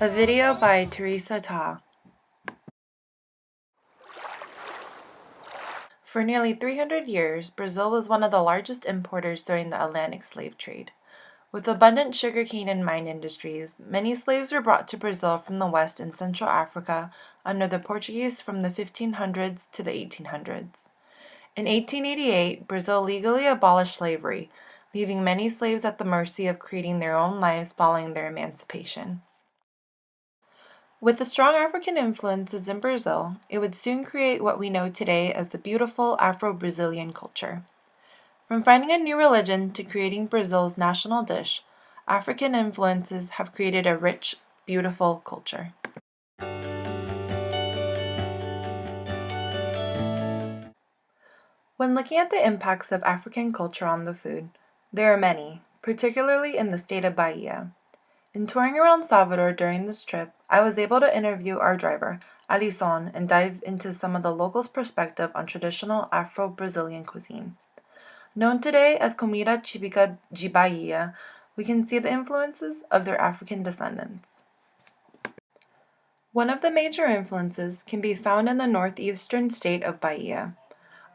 A video by Teresa Ta. For nearly 300 years, Brazil was one of the largest importers during the Atlantic slave trade. With abundant sugarcane and mine industries, many slaves were brought to Brazil from the West and Central Africa under the Portuguese from the 1500s to the 1800s. In 1888, Brazil legally abolished slavery, leaving many slaves at the mercy of creating their own lives following their emancipation. With the strong African influences in Brazil, it would soon create what we know today as the beautiful Afro-Brazilian culture. From finding a new religion to creating Brazil's national dish, African influences have created a rich, beautiful culture. When looking at the impacts of African culture on the food, there are many, particularly in the state of Bahia. In touring around Salvador during this trip, I was able to interview our driver, Alison, and dive into some of the locals' perspective on traditional Afro-Brazilian cuisine. Known today as Comida Típica de Bahia, we can see the influences of their African descendants. One of the major influences can be found in the northeastern state of Bahia.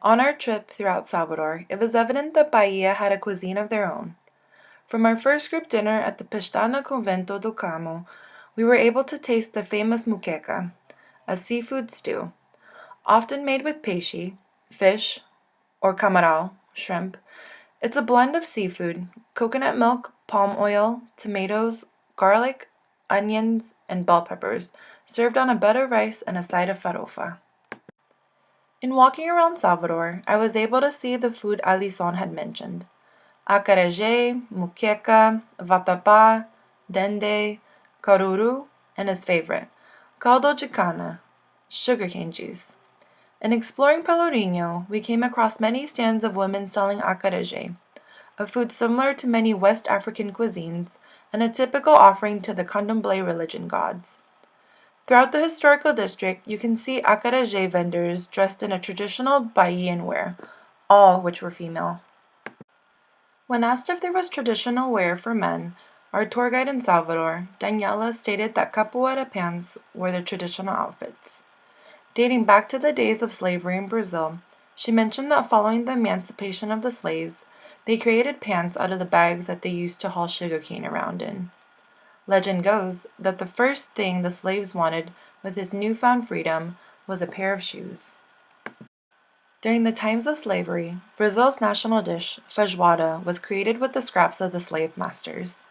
On our trip throughout Salvador, it was evident that Bahia had a cuisine of their own. From our first group dinner at the Pestana Convento do Carmo, we were able to taste the famous Moqueca, a seafood stew, often made with peixe, fish, or camarão, shrimp. It's a blend of seafood, coconut milk, palm oil, tomatoes, garlic, onions, and bell peppers, served on a butter rice and a side of farofa. In walking around Salvador, I was able to see the food Alison had mentioned: acarajé, moqueca, vatapá, dende, caruru, and his favorite, caldo de cana, sugarcane juice. In exploring Pelourinho, we came across many stands of women selling acarajé, a food similar to many West African cuisines and a typical offering to the Candomblé religion gods. Throughout the historical district, you can see acarajé vendors dressed in a traditional Bahian wear, all which were female. When asked if there was traditional wear for men, our tour guide in Salvador, Daniela, stated that capoeira pants were their traditional outfits. Dating back to the days of slavery in Brazil, she mentioned that following the emancipation of the slaves, they created pants out of the bags that they used to haul sugarcane around in. Legend goes that the first thing the slaves wanted with this newfound freedom was a pair of shoes. During the times of slavery, Brazil's national dish, feijoada, was created with the scraps of the slave masters.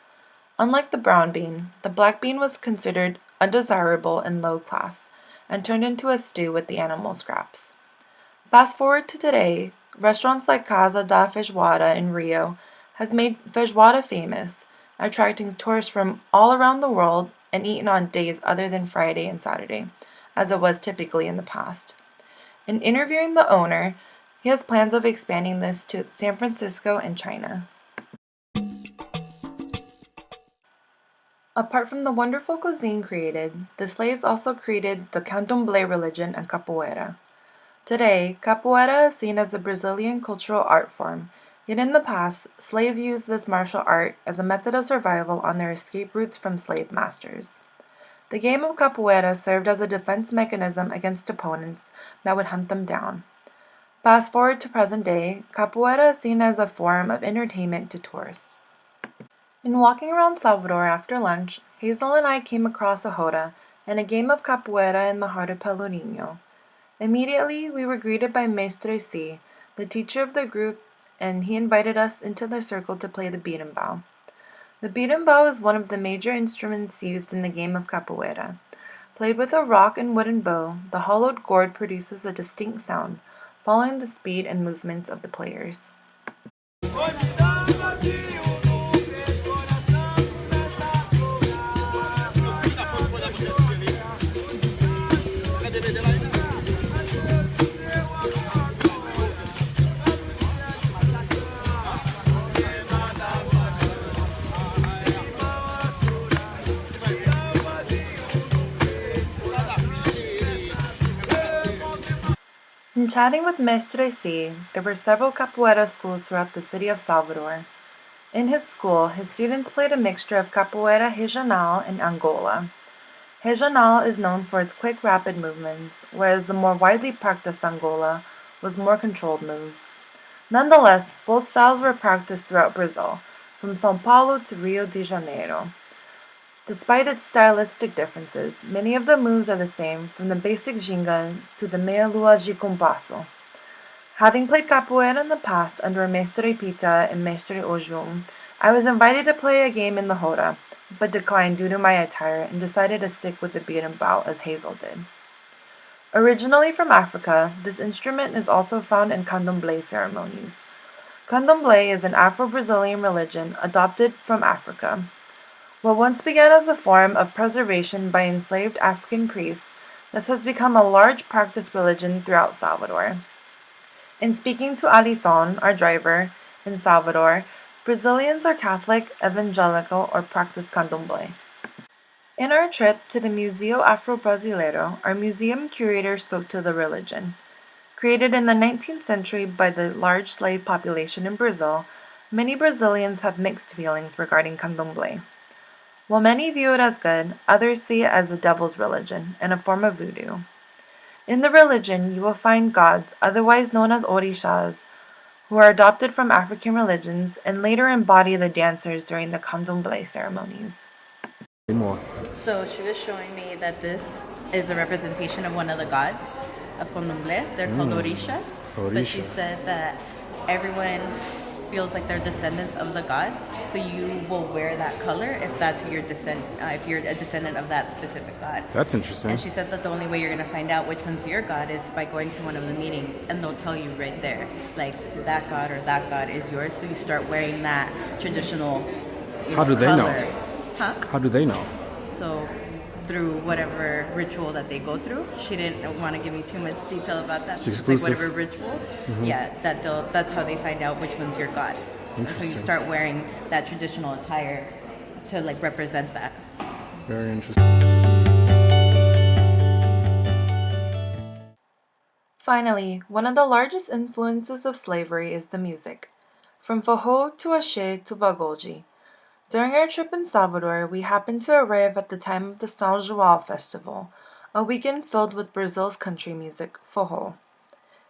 Unlike the brown bean, the black bean was considered undesirable and low class, and turned into a stew with the animal scraps. Fast forward to today, restaurants like Casa da Feijoada in Rio has made feijoada famous, attracting tourists from all around the world and eaten on days other than Friday and Saturday, as it was typically in the past. In interviewing the owner, he has plans of expanding this to San Francisco and China. Apart from the wonderful cuisine created, the slaves also created the Candomblé religion and capoeira. Today, capoeira is seen as the Brazilian cultural art form, yet in the past, slaves used this martial art as a method of survival on their escape routes from slave masters. The game of capoeira served as a defense mechanism against opponents that would hunt them down. Fast forward to present day, capoeira is seen as a form of entertainment to tourists. In walking around Salvador after lunch, Hazel and I came across a roda and a game of capoeira in the heart of Pelourinho. Immediately, we were greeted by Mestre C, the teacher of the group, and he invited us into the circle to play the berimbau. The berimbau is one of the major instruments used in the game of capoeira. Played with a rock and wooden bow, the hollowed gourd produces a distinct sound, following the speed and movements of the players. In chatting with Mestre C, there were several capoeira schools throughout the city of Salvador. In his school, his students played a mixture of capoeira regional and Angola. Regional is known for its quick, rapid movements, whereas the more widely practiced Angola was more controlled moves. Nonetheless, both styles were practiced throughout Brazil, from São Paulo to Rio de Janeiro. Despite its stylistic differences, many of the moves are the same, from the basic ginga to the meia lua de compasso. Having played capoeira in the past under Mestre Pita and Mestre Ojum, I was invited to play a game in the Roda, but declined due to my attire and decided to stick with the beaten bout as Hazel did. Originally from Africa, this instrument is also found in candomblé ceremonies. Candomblé is an Afro-Brazilian religion adopted from Africa. What once began as a form of preservation by enslaved African priests, this has become a large practiced religion throughout Salvador. In speaking to Alison, our driver, in Salvador, Brazilians are Catholic, evangelical, or practice candomblé. In our trip to the Museu Afro-Brasileiro, our museum curator spoke to the religion. Created in the 19th century by the large slave population in Brazil, many Brazilians have mixed feelings regarding candomblé. While many view it as good, others see it as the devil's religion and a form of voodoo. In the religion, you will find gods, otherwise known as orishas, who are adopted from African religions and later embody the dancers during the candomblé ceremonies. More. So she was showing me that this is a representation of one of the gods of Condomblé. They're called orishas. But she said that everyone feels like they're descendants of the gods. So you will wear that color if that's your if you're a descendant of that specific god. That's interesting. And she said that the only way you're going to find out which one's your god is by going to one of the meetings, and they'll tell you right there, like that god or that god is yours. So you start wearing that traditional. How do they color. know? Huh? How do they know? So through whatever ritual that they go through. She didn't want to give me too much detail about that. It's exclusive. Like whatever ritual. Mm-hmm. Yeah, that's how they find out which one's your god. And so you start wearing that traditional attire to like represent that. Very interesting. Finally, one of the largest influences of slavery is the music. From forró to axé to pagode. During our trip in Salvador, we happened to arrive at the time of the São João festival, a weekend filled with Brazil's country music, forró.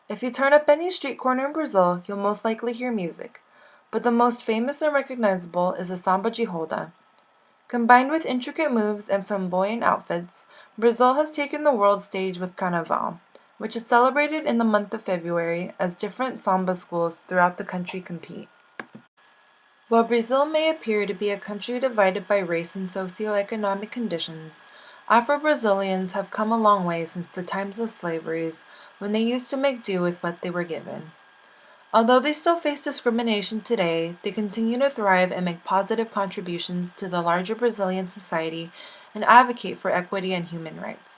If you turn up any street corner in Brazil, you'll most likely hear music, but the most famous and recognizable is the samba de roda. Combined with intricate moves and flamboyant outfits, Brazil has taken the world stage with Carnaval, which is celebrated in the month of February as different samba schools throughout the country compete. While Brazil may appear to be a country divided by race and socioeconomic conditions, Afro-Brazilians have come a long way since the times of slavery, when they used to make do with what they were given. Although they still face discrimination today, they continue to thrive and make positive contributions to the larger Brazilian society and advocate for equity and human rights.